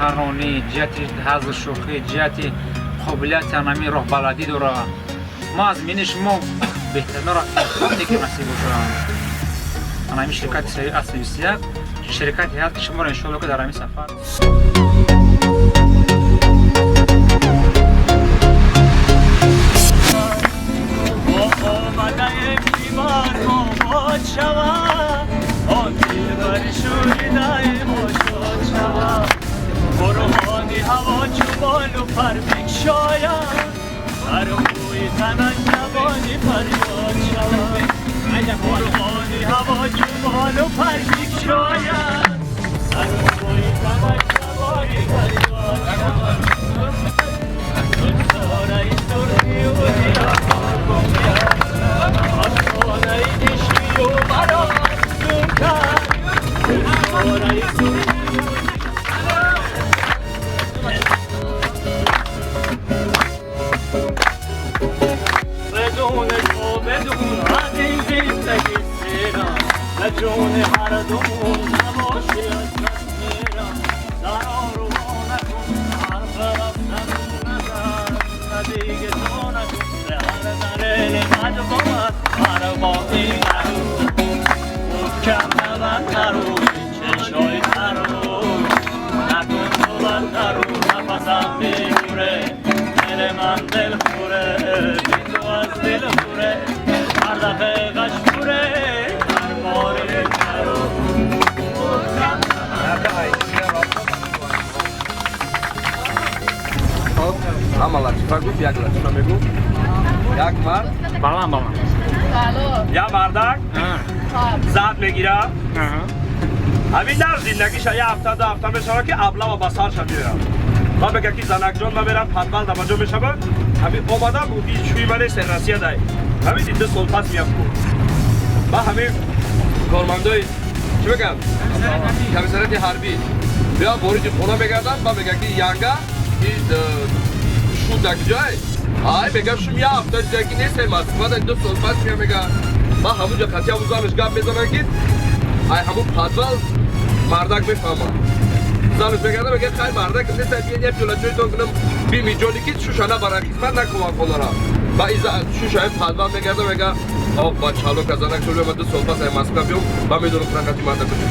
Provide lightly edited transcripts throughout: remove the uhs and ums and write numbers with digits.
سخنرانی، جهت حضر شوخی، جهت قابلیت نمی راه بلدی داره. ما از مین شما بهترین را خواهی که نصیب باشم. من همین شرکت سری اصل 21 شرکتی هست که شما را انشاءالله که در همین سفر هوا چوبان و پر بکشایم بر موی تنم جوانی فریاد شوم برهانی هوا چوبان و پر بکشایم بر موی تنم جوانی فریاد شوم ساره سرخی و دیران افسانه عشقی و برات سوکن ساره سرخی جون هر دومون نباشی از دست میرم زنها رو با نکن حرف رفتن نزن ندیگه تو نکن به هر دلیل مجبور هر باقی نرو محکم نبند نرو چشای نرو نکن صحبت نرو نفسم بیگوره دل من دل خوره بی تو از دل خوره هر دفعه قشقوره Амала, чифагу бягла, чуна мегу? Як мард? балам балам. Я мардак? Зад мегирам? ҳамин дар зиндагиша я ҳафта ду ҳафта мешава ки аблава ба сарша меёрам. Ман мега ки занакҷон ма мерам падбал дамаҷо мешава. ҳамин омадам ки чӯи мане серрасия дай. ҳамин 2 сол пас миям ку. Ба ҳамин кормандои чӣ мегам? Комиссарияти ҳарбӣ. Бия бориҷи хона мегардам, ба мега ки янга шудак ҷой. Ай мегам шум я ҳафта ҷойки нестем аст. Ма 2 сол пас миям мега. Ба ҳамунҷо қатъия вузамеш гап мезанам ки ай ҳамун падвал мардак мефаҳмам. Зануш мегардам мегӯяд хай мардак нестам биен як ҷола ҷойтон кунам бимиҷони ки шуша набарам хизмат накунам хонара. Ба иза шушаи падвал мегардам мега ох ба чалока занак шуд ма 2 сол пас ай Москва биём ба медонам фақати мардак кушид.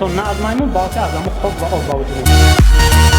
تو نه از میمون باشه از همون خوب و آب با وجود